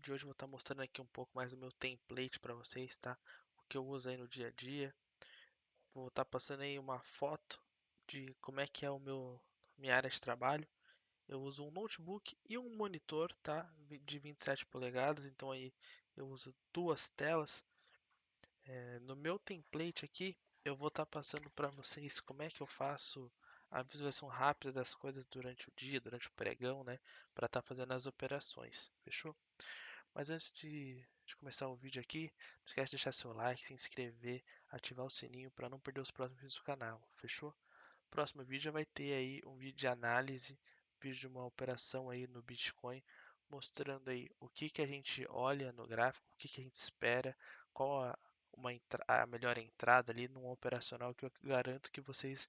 de hoje eu vou estar mostrando aqui um pouco mais do meu template para vocês, tá? O que eu uso aí no dia a dia. Vou estar passando aí uma foto de como é que é minha área de trabalho. Eu uso um notebook e um monitor, tá? De 27 polegadas, então aí eu uso duas telas. No meu template aqui, eu vou estar passando para vocês como é que eu faço a visualização rápida das coisas durante o dia, durante o pregão, né? Para estar fazendo as operações, fechou? Mas antes de começar o vídeo aqui, não esquece de deixar seu like, se inscrever, ativar o sininho para não perder os próximos vídeos do canal, fechou? Próximo vídeo já vai ter aí um vídeo de análise, vídeo de uma operação aí no Bitcoin, mostrando aí o que que a gente olha no gráfico, o que que a gente espera, qual a melhor entrada ali num operacional que eu garanto que vocês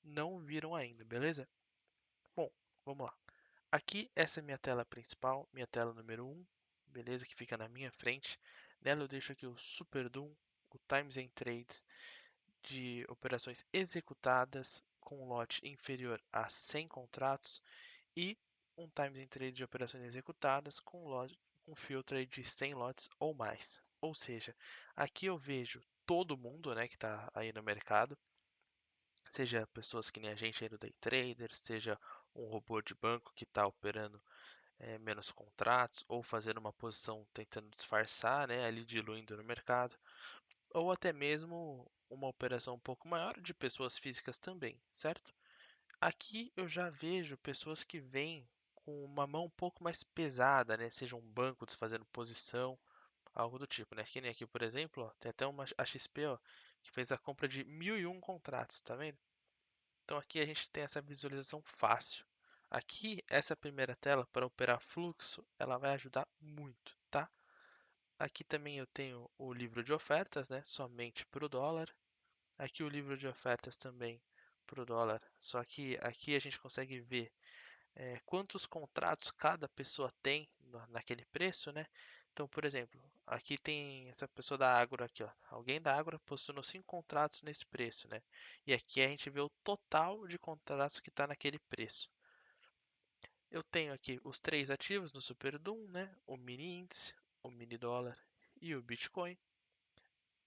não viram ainda, beleza? Bom, vamos lá. Aqui, essa é minha tela principal, minha tela número 1, beleza? Que fica na minha frente. Nela eu deixo aqui o Super Doom, o Times and Trades de operações executadas com lote inferior a 100 contratos e um Times and Trades de operações executadas com filtro aí de 100 lotes ou mais. Ou seja, aqui eu vejo todo mundo, né, que está aí no mercado, seja pessoas que nem a gente aí do Day Trader, seja um robô de banco que está operando menos contratos, ou fazendo uma posição tentando disfarçar, né, ali diluindo no mercado, ou até mesmo uma operação um pouco maior de pessoas físicas também, certo? Aqui eu já vejo pessoas que vêm com uma mão um pouco mais pesada, né, seja um banco desfazendo posição, algo do tipo, né? Que nem aqui, por exemplo, ó, tem até a XP, ó, que fez a compra de 1001 contratos, tá vendo? Então aqui a gente tem essa visualização fácil. Aqui, essa primeira tela para operar fluxo, ela vai ajudar muito, tá? Aqui também eu tenho o livro de ofertas, né? Somente para o dólar. Aqui o livro de ofertas também para o dólar. Só que aqui a gente consegue ver quantos contratos cada pessoa tem naquele preço, né? Então, por exemplo, aqui tem essa pessoa da Agro aqui, ó. Alguém da Agro posicionou 5 contratos nesse preço, né? E aqui a gente vê o total de contratos que está naquele preço. Eu tenho aqui os três ativos no Super Doom, né? O mini índice, o mini dólar e o Bitcoin.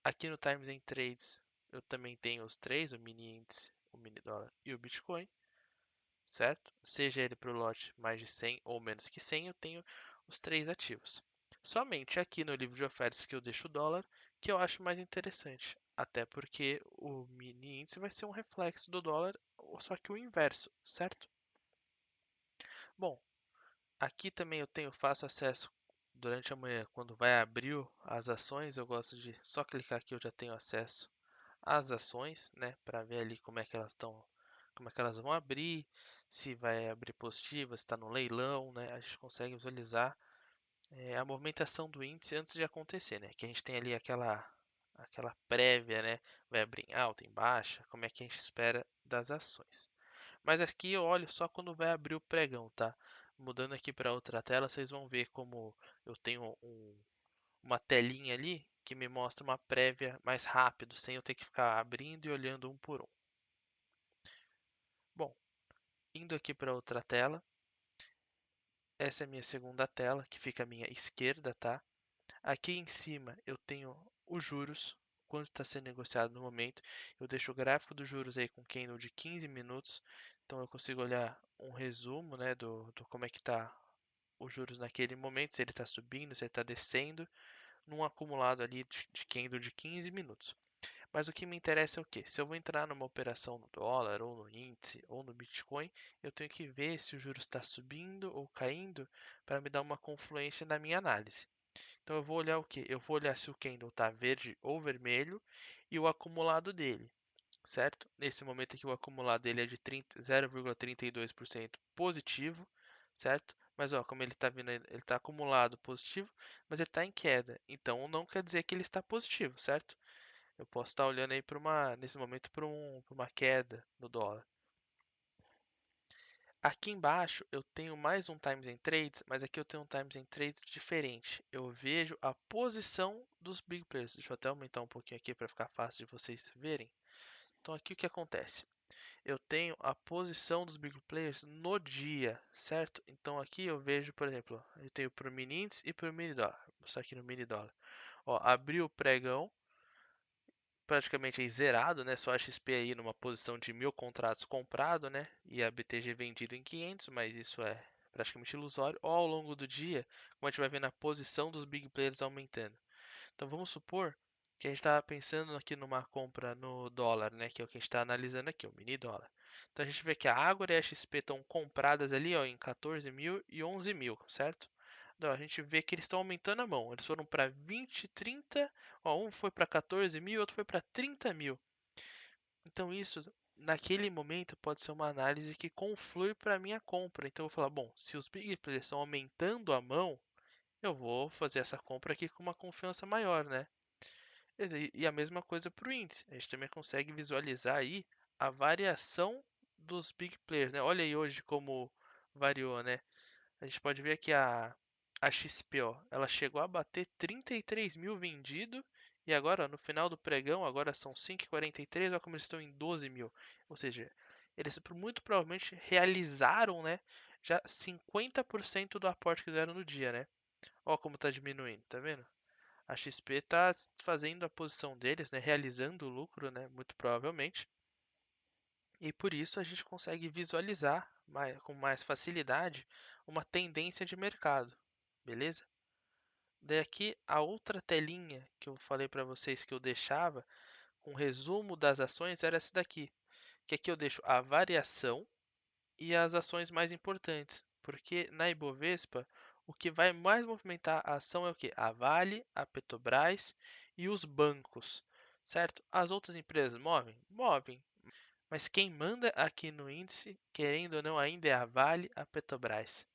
Aqui no Times and Trades eu também tenho os três, o mini índice, o mini dólar e o Bitcoin, certo? Seja ele para o lote mais de 100 ou menos que 100, eu tenho os três ativos. Somente aqui no livro de ofertas que eu deixo o dólar, que eu acho mais interessante. Até porque o mini índice vai ser um reflexo do dólar, só que o inverso, certo? Bom, aqui também eu tenho fácil acesso durante a manhã, quando vai abrir as ações, eu gosto de só clicar aqui, eu já tenho acesso às ações, né, para ver ali como é que elas estão, como é que elas vão abrir, se vai abrir positiva, se está no leilão, né, a gente consegue visualizar a movimentação do índice antes de acontecer, né, que a gente tem ali aquela prévia, né, vai abrir em alta, em baixa, como é que a gente espera das ações. Mas aqui eu olho só quando vai abrir o pregão, tá? Mudando aqui para outra tela, vocês vão ver como eu tenho uma telinha ali que me mostra uma prévia mais rápido, sem eu ter que ficar abrindo e olhando um por um. Bom, indo aqui para outra tela, essa é a minha segunda tela, que fica à minha esquerda, tá? Aqui em cima eu tenho os juros, quanto está sendo negociado no momento. Eu deixo o gráfico dos juros aí com candle de 15 minutos, então eu consigo olhar um resumo, né, do como é que está os juros naquele momento, se ele está subindo, se ele está descendo, num acumulado ali de candle de 15 minutos. Mas o que me interessa é o quê? Se eu vou entrar numa operação no dólar, ou no índice, ou no Bitcoin, eu tenho que ver se o juro está subindo ou caindo para me dar uma confluência na minha análise. Então eu vou olhar o quê? Eu vou olhar se o candle está verde ou vermelho e o acumulado dele, certo? Nesse momento aqui o acumulado dele é de 0,32% positivo, certo? Mas ó, como ele está vindo, ele está acumulado positivo, mas ele está em queda. Então não quer dizer que ele está positivo, certo? Eu posso estar olhando aí nesse momento para uma queda no dólar. Aqui embaixo eu tenho mais um Times and Trades, mas aqui eu tenho um Times and Trades diferente. Eu vejo a posição dos big players. Deixa eu até aumentar um pouquinho aqui para ficar fácil de vocês verem. Então aqui o que acontece? eu tenho a posição dos big players no dia, certo? Então aqui eu vejo, por exemplo, eu tenho para o mini índice e para o mini dólar. Vou mostrar aqui no mini dólar. Ó, abriu o pregão, praticamente aí zerado, né? Só a XP aí numa posição de 1.000 contratos comprado, né? E a BTG vendido em 500, mas isso é praticamente ilusório. Ó, ao longo do dia, como a gente vai ver na posição dos big players aumentando. Então vamos supor que a gente está pensando aqui numa compra no dólar, né? Que é o que a gente está analisando aqui, o mini dólar. Então a gente vê que a Ágora e a XP estão compradas ali, ó, em 14 mil e 11 mil, certo? Então, a gente vê que eles estão aumentando a mão. Eles foram para 20, 30, ó, um foi para 14 mil, outro foi para 30 mil. Então isso, naquele momento, pode ser uma análise que conflui para minha compra. Então eu vou falar, bom, se os big players estão aumentando a mão, eu vou fazer essa compra aqui com uma confiança maior, né? E a mesma coisa para o índice. A gente também consegue visualizar aí a variação dos big players, né? Olha aí hoje como variou, né? A gente pode ver que a XPO, ela chegou a bater 33 mil vendido e agora, no final do pregão, agora são 5,43, olha como eles estão em 12 mil. Ou seja, eles muito provavelmente realizaram, né, já 50% do aporte que fizeram no dia, né? Olha como está diminuindo, tá vendo? A XP está fazendo a posição deles, né, realizando o lucro, né, muito provavelmente. E por isso a gente consegue visualizar com mais facilidade uma tendência de mercado, beleza? Daí aqui a outra telinha que eu falei para vocês que eu deixava com resumo das ações era essa daqui, que aqui eu deixo a variação e as ações mais importantes, porque na Ibovespa o que vai mais movimentar a ação é o que? A Vale, a Petrobras e os bancos, certo? As outras empresas movem? Movem, mas quem manda aqui no índice, querendo ou não, ainda é a Vale, a Petrobras.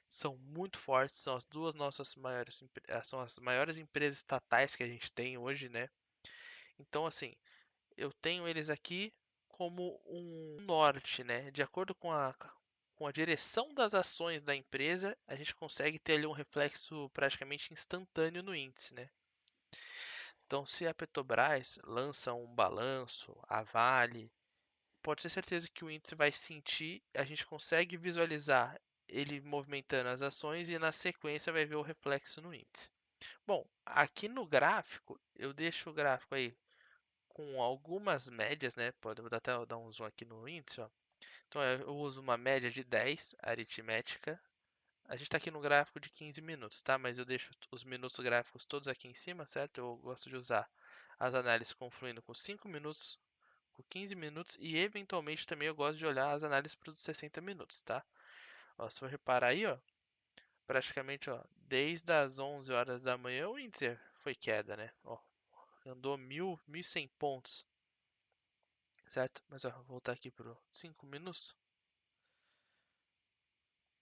São muito fortes, são as duas nossas maiores, são as maiores empresas estatais que a gente tem hoje, né? Então, assim, eu tenho eles aqui como um norte, né? De acordo com a direção das ações da empresa, a gente consegue ter ali um reflexo praticamente instantâneo no índice, né? Então, se a Petrobras lança um balanço, a Vale, pode ter certeza que o índice vai sentir, a gente consegue visualizar ele movimentando as ações e na sequência vai ver o reflexo no índice. Bom, aqui no gráfico, eu deixo o gráfico aí com algumas médias, né? Pode até dar um zoom aqui no índice, ó. Então eu uso uma média de 10 aritmética. A gente está aqui no gráfico de 15 minutos, tá? Mas eu deixo os minutos gráficos todos aqui em cima, certo? Eu gosto de usar as análises confluindo com 5 minutos, com 15 minutos e eventualmente também eu gosto de olhar as análises para os 60 minutos, tá? Ó, se for reparar aí, ó, praticamente, ó, desde as 11 horas da manhã o índice foi queda, né? Ó, andou 1.100 pontos, certo? Mas ó, vou voltar aqui para 5 minutos.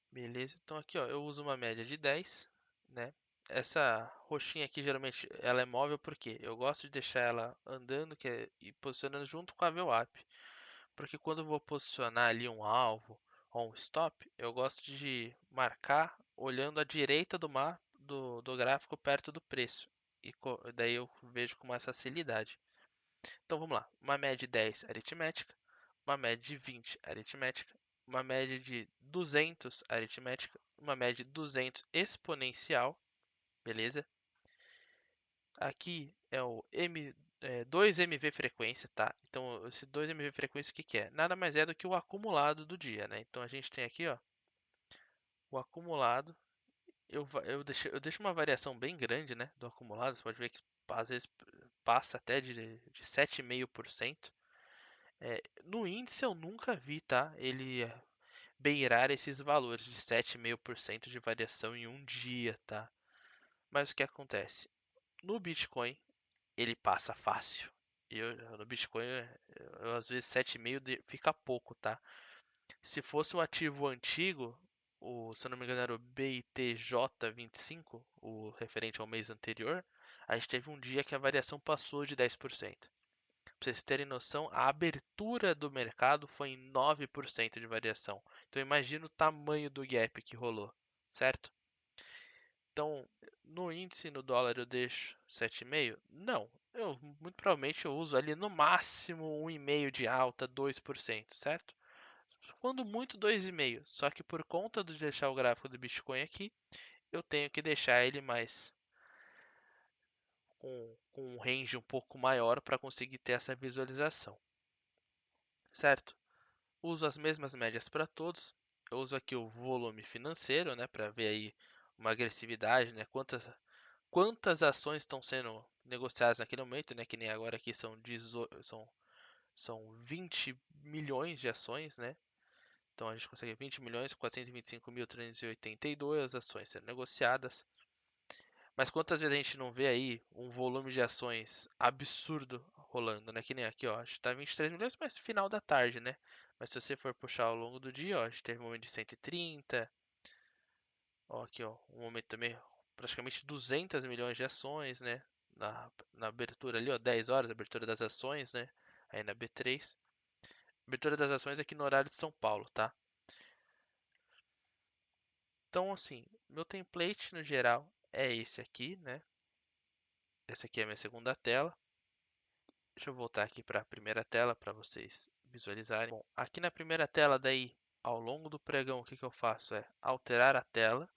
Beleza, então aqui ó, eu uso uma média de 10, né? Essa roxinha aqui geralmente ela é móvel porque eu gosto de deixar ela andando e posicionando junto com a VWAP. Porque quando eu vou posicionar ali um alvo ou um stop, eu gosto de marcar olhando à direita do gráfico perto do preço. E daí eu vejo com mais facilidade. Então vamos lá, uma média de 10 aritmética, uma média de 20 aritmética, uma média de 200 aritmética, uma média de 200 exponencial, beleza? Aqui é o 2MV frequência, tá? Então, esse 2MV frequência, o que que é? Nada mais é do que o acumulado do dia, né? Então, a gente tem aqui, ó, o acumulado. Eu deixo uma variação bem grande, né, do acumulado. Você pode ver que às vezes passa até de 7,5%. No índice eu nunca vi, tá? Ele beirar esses valores de 7,5% de variação em um dia, tá? Mas o que acontece? No Bitcoin, ele passa fácil. No Bitcoin, às vezes 7,5 fica pouco, tá? Se fosse um ativo antigo, se eu não me engano era o BITJ25, o referente ao mês anterior, a gente teve um dia que a variação passou de 10%. Para vocês terem noção, a abertura do mercado foi em 9% de variação. Então imagina o tamanho do gap que rolou, certo? Então, no índice, no dólar, eu deixo 7,5? Não. Muito provavelmente eu uso ali no máximo 1,5 de alta, 2%, certo? Quando muito 2,5. Só que por conta de deixar o gráfico do Bitcoin aqui, eu tenho que deixar ele mais com um range um pouco maior para conseguir ter essa visualização, certo? Uso as mesmas médias para todos. Eu uso aqui o volume financeiro, né, para ver aí uma agressividade, né, quantas ações estão sendo negociadas naquele momento, né, que nem agora aqui são 20 milhões de ações, né? Então a gente consegue 20 milhões 425.382 ações sendo negociadas. Mas quantas vezes a gente não vê aí um volume de ações absurdo rolando, né? Que nem aqui, ó, a gente tá 23 milhões, mas final da tarde, né? Mas se você for puxar ao longo do dia, ó, a gente teve um momento de 130, ó, aqui, ó, um momento também praticamente 200 milhões de ações, né? Na abertura ali, ó, 10 horas, abertura das ações, né? Aí na B3. Abertura das ações aqui no horário de São Paulo, tá? Então, assim, meu template no geral é esse aqui, né? Essa aqui é a minha segunda tela. Deixa eu voltar aqui para a primeira tela para vocês visualizarem. Bom, aqui na primeira tela, daí, ao longo do pregão, o que que eu faço é alterar a tela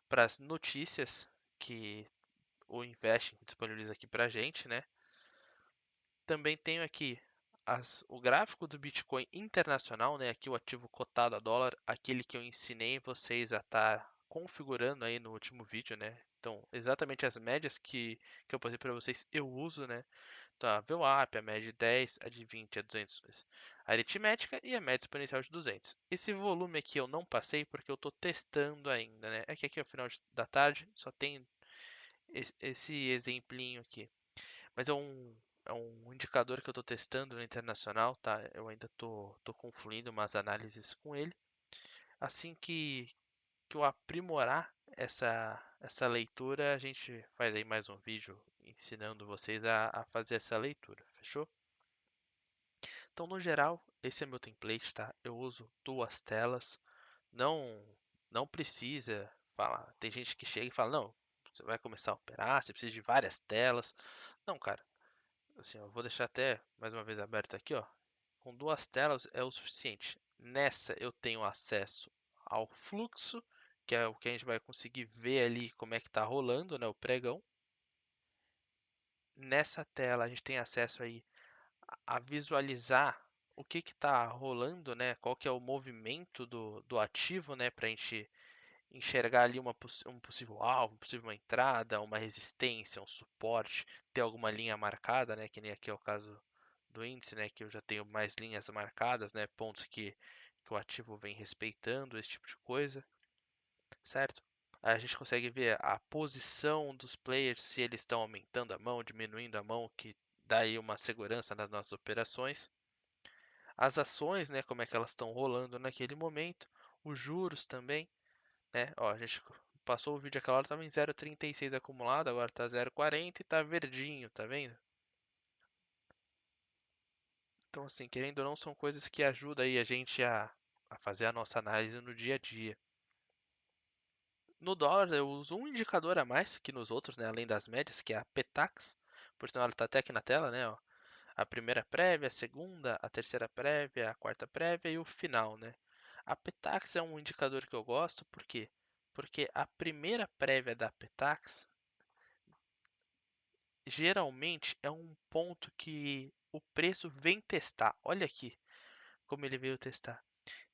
para as notícias que o Investing disponibiliza aqui para a gente, né? Também tenho aqui o gráfico do Bitcoin internacional, né? Aqui o ativo cotado a dólar, aquele que eu ensinei vocês a estar configurando aí no último vídeo, né? Então, exatamente as médias que eu passei para vocês, eu uso, né? Então, a VWAP, a média de 10, a de 20, a 200, a aritmética e a média exponencial de 200. Esse volume aqui eu não passei porque eu estou testando ainda, né? É que aqui ao final da tarde só tem esse exemplinho aqui. Mas é um indicador que eu estou testando no internacional, tá? Eu ainda tô confluindo umas análises com ele. Assim que eu aprimorar essa leitura, a gente faz aí mais um vídeo ensinando vocês a fazer essa leitura, fechou? Então, no geral, esse é meu template, tá? Eu uso duas telas, não não precisa falar. Tem gente que chega e fala, não, você vai começar a operar, você precisa de várias telas. Não, cara, assim, eu vou deixar até mais uma vez aberto aqui, ó. Com duas telas é o suficiente. Nessa eu tenho acesso ao fluxo, que é o que a gente vai conseguir ver ali como é que está rolando, né, o pregão. Nessa tela a gente tem acesso aí a visualizar o que está rolando, né, qual que é o movimento do ativo, né, para a gente enxergar ali um possível alvo, uma possível entrada, uma resistência, um suporte, ter alguma linha marcada, né, que nem aqui é o caso do índice, né, que eu já tenho mais linhas marcadas, né, pontos que o ativo vem respeitando, esse tipo de coisa, certo? A gente consegue ver a posição dos players, se eles estão aumentando a mão, diminuindo a mão, que dá aí uma segurança nas nossas operações. As ações, né, como é que elas estão rolando naquele momento, os juros também, né? Ó, a gente passou o vídeo aquela hora, estava em 0,36 acumulado, agora está 0,40 e está verdinho, tá vendo? Então, assim, querendo ou não, são coisas que ajudam aí a gente a fazer a nossa análise no dia a dia. No dólar, eu uso um indicador a mais que nos outros, né? Além das médias, que é a Petax. Por sinal, ela está até aqui na tela, né? Ó. A primeira prévia, a segunda, a terceira prévia, a quarta prévia e o final, né? A Petax é um indicador que eu gosto, por quê? Porque a primeira prévia da Petax geralmente é um ponto que o preço vem testar. Olha aqui como ele veio testar.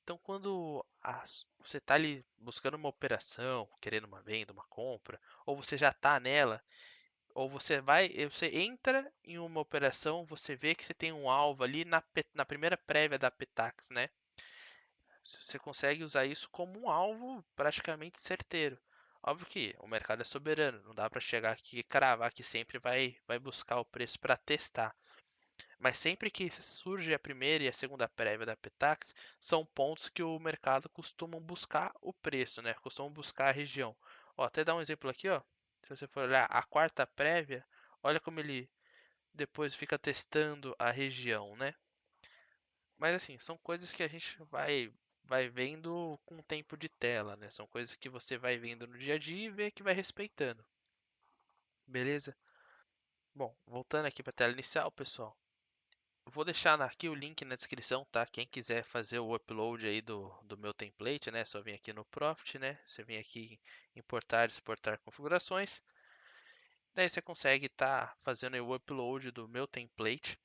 Então, quando você está ali buscando uma operação, querendo uma venda, uma compra, ou você já está nela, ou você entra em uma operação, você vê que você tem um alvo ali na primeira prévia da Petax, né? Você consegue usar isso como um alvo praticamente certeiro. Óbvio que o mercado é soberano, não dá para chegar aqui e cravar que sempre vai buscar o preço para testar. Mas sempre que surge a primeira e a segunda prévia da Petax, são pontos que o mercado costuma buscar o preço, né? Costumam buscar a região. Ó, até dar um exemplo aqui, ó. Se você for olhar a quarta prévia, olha como ele depois fica testando a região, né? Mas assim, são coisas que a gente vai vai vendo com tempo de tela, né? São coisas que você vai vendo no dia a dia e vê que vai respeitando, beleza? Bom, voltando aqui para a tela inicial, pessoal. Eu vou deixar aqui o link na descrição, tá? Quem quiser fazer o upload aí do meu template, né? É só vir aqui no Profit, né? Você vem aqui em importar, exportar configurações. Daí você consegue estar fazendo o upload do meu template.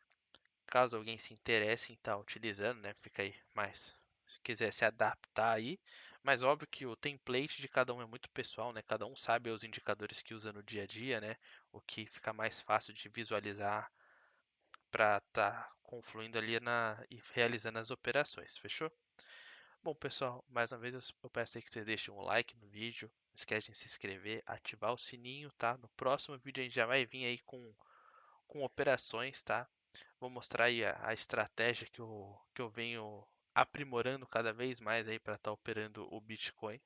Caso alguém se interesse em estar utilizando, né? Fica aí mais. Se quiser se adaptar aí. Mas óbvio que o template de cada um é muito pessoal, né? Cada um sabe os indicadores que usa no dia a dia, né? O que fica mais fácil de visualizar para estar confluindo ali e realizando as operações, fechou? Bom, pessoal, mais uma vez eu peço aí que vocês deixem um like no vídeo, não esquece de se inscrever, ativar o sininho, tá? No próximo vídeo a gente já vai vir aí com operações, tá? Vou mostrar aí a estratégia que eu venho aprimorando cada vez mais aí para estar operando o Bitcoin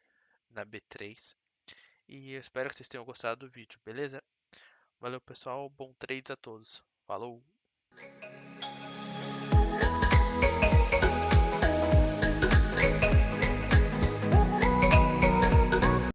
na B3. E eu espero que vocês tenham gostado do vídeo, beleza? Valeu, pessoal, bom trades a todos. Falou!